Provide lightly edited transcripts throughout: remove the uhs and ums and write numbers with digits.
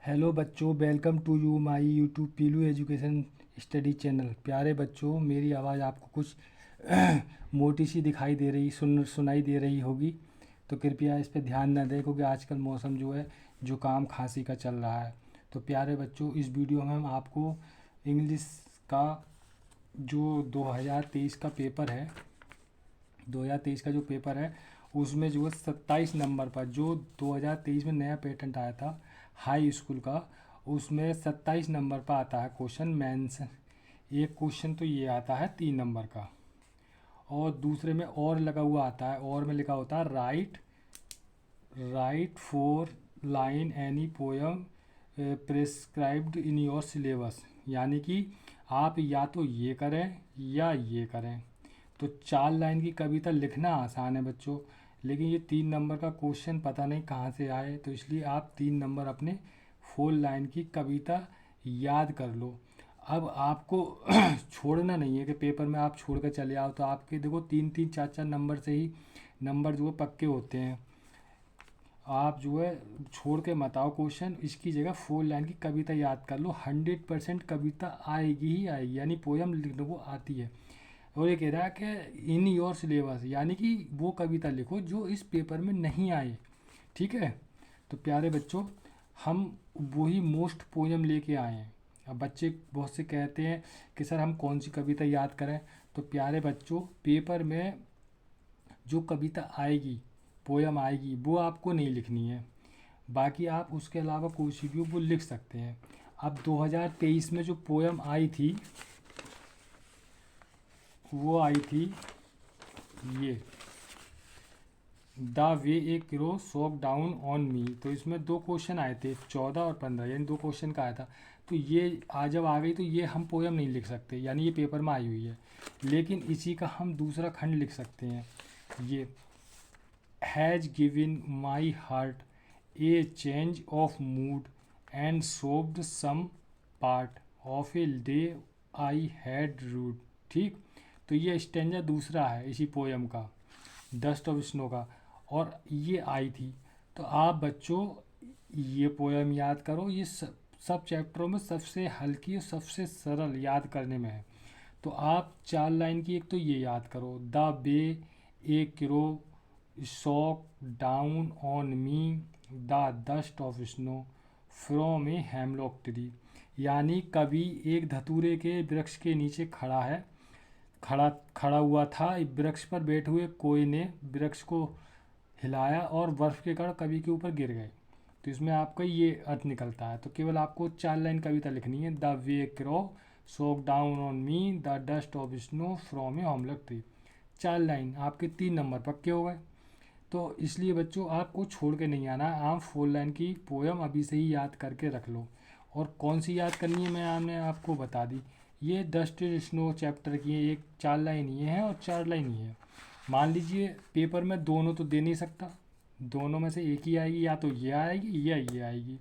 Hello बच्चों, welcome to you my YouTube Pilu education study channel. प्यारे बच्चों, मेरी आवाज़ आपको कुछ मोटी सी दिखाई दे रही सुनाई दे रही होगी, तो कृपया इस पर ध्यान न दें क्योंकि आजकल मौसम जो है जुकाम खांसी का चल रहा है। तो प्यारे बच्चों, इस वीडियो में हम आपको इंग्लिश का जो 2023 का पेपर है, 2023 का जो पेपर है उसमें जो है 27 नंबर पर जो 2023 में नया पेटेंट आया था हाई स्कूल का, उसमें 27 नंबर पर आता है क्वेश्चन मेंस। एक क्वेश्चन तो ये आता है 3 नंबर का, और दूसरे में और लगा हुआ आता है, और में लिखा होता है right 4 line any poem prescribed in your syllabus. यानी कि आप या तो ये करें या ये करें। तो 4 लाइन की कविता लिखना आसान है बच्चों, लेकिन ये 3 नंबर का क्वेश्चन पता नहीं कहाँ से आए, तो इसलिए आप 3 नंबर अपने 4 लाइन की कविता याद कर लो। अब आपको छोड़ना नहीं है कि पेपर में आप छोड़ कर चले आओ, तो आपके देखो 3-3 4-4 नंबर से ही नंबर जो है पक्के होते हैं। आप जो है छोड़ के मत आओ क्वेश्चन, इसकी जगह 4 लाइन की कविता याद कर लो। 100% कविता आएगी ही आएगी, यानी पोयम लिखने को आती है। और ये कह रहा है कि इन योर सिलेबस, यानी कि वो कविता लिखो जो इस पेपर में नहीं आए। ठीक है, तो प्यारे बच्चों, हम वही मोस्ट पोयम लेके आए हैं। अब बच्चे बहुत से कहते हैं कि सर हम कौन सी कविता याद करें। तो प्यारे बच्चों, पेपर में जो कविता आएगी, पोयम आएगी, वो आपको नहीं लिखनी है। बाकी आप उसके अलावा कोई सी भी वो लिख सकते हैं। अब 2023 में जो पोयम आई थी वो आई थी ये, the way a crow shook down on me. तो इसमें 2 क्वेश्चन आए थे, 14 और 15, यानी 2 क्वेश्चन का आया था। तो ये आज जब आ गई तो ये हम पोयम नहीं लिख सकते, यानी ये पेपर में आई हुई है। लेकिन इसी का हम दूसरा खंड लिख सकते हैं। ये has given my heart a change of mood and saved some part of a day I had rued. ठीक, तो ये स्टेंजा दूसरा है इसी पोयम का, डस्ट ऑफ स्नो का, और ये आई थी। तो आप बच्चों ये पोयम याद करो। ये सब चैप्टरों में सबसे हल्की और सबसे सरल याद करने में है। तो आप 4 लाइन की एक तो ये याद करो, the way a crow shook down on me the dust of snow from a hemlock tree. यानी कभी एक धतूरे के वृक्ष के नीचे खड़ा है, खड़ा खड़ा हुआ था। वृक्ष पर बैठे हुए कोई ने वृक्ष को हिलाया और बर्फ़ के कण कवि के ऊपर गिर गए। तो इसमें आपका ये अर्थ निकलता है। तो केवल आपको 4 लाइन कविता लिखनी है, the way crow shook down on me the dust of snow from a hemlock tree. 4 line आपके 3 नंबर पक्के हो गए। तो इसलिए बच्चों आपको छोड़ के नहीं आना, आप 4 लाइन की पोयम अभी से ही याद करके रख लो। और कौन सी याद करनी है मैंने आपको बता दी। ये डस्टेड स्नो चैप्टर की है, एक 4 लाइन ये है और 4 लाइन ये है। मान लीजिए पेपर में दोनों तो दे नहीं सकता, दोनों में से एक ही आएगी, या तो ये आएगी या ये आएगी।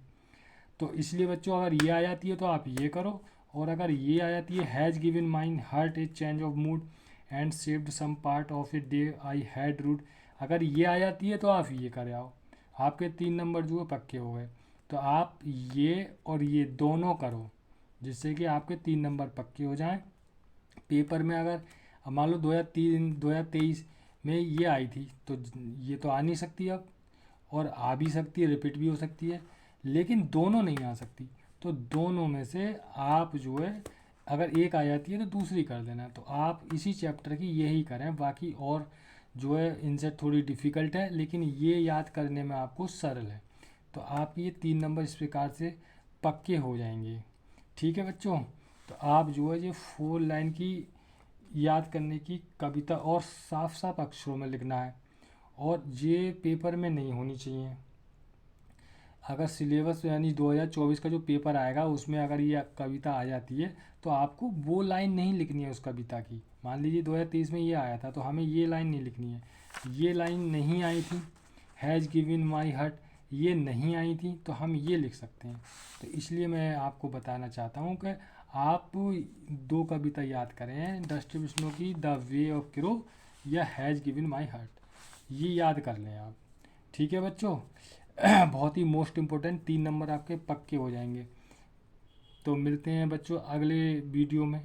तो इसलिए बच्चों अगर ये आ जाती है तो आप ये करो, और अगर ये आ जाती है has given mine heart a change of mood and saved some part of a day I had rued, अगर ये आ जाती है तो आप ये कर आओ। आपके 3 नंबर जो है पक्के हो गए। तो आप ये और ये दोनों करो, जिससे कि आपके 3 नंबर पक्के हो जाएं। पेपर में अगर मान लो 2023 में ये आई थी, तो ये तो आ नहीं सकती अब, और आ भी सकती है, रिपीट भी हो सकती है, लेकिन दोनों नहीं आ सकती। तो दोनों में से आप जो है अगर एक आ जाती है तो दूसरी कर देना। तो आप इसी चैप्टर की यही करें, बाकी और जो है इनसे थोड़ी डिफ़िकल्ट है, लेकिन ये याद करने में आपको सरल है। तो आप ये 3 नंबर इस प्रकार से पक्के हो जाएंगे। ठीक है बच्चों, तो आप जो है ये 4 लाइन की याद करने की कविता और साफ साफ अक्षरों में लिखना है, और ये पेपर में नहीं होनी चाहिए। अगर सिलेबस यानी 2024 का जो पेपर आएगा उसमें अगर ये कविता आ जाती है तो आपको वो लाइन नहीं लिखनी है उस कविता की। मान लीजिए 2023 में ये आया था तो हमें ये लाइन नहीं लिखनी है। ये लाइन नहीं आई थी, हैज़ गिवन माई हार्ट, ये नहीं आई थी, तो हम ये लिख सकते हैं। तो इसलिए मैं आपको बताना चाहता हूँ कि आप 2 कविता याद करें, डस्टी विष्णु की द वे ऑफ क्रो या हैज़ गिवन माई हार्ट, ये याद कर लें आप। ठीक है बच्चों, बहुत ही मोस्ट इम्पोर्टेंट 3 नंबर आपके पक्के हो जाएंगे। तो मिलते हैं बच्चों अगले वीडियो में।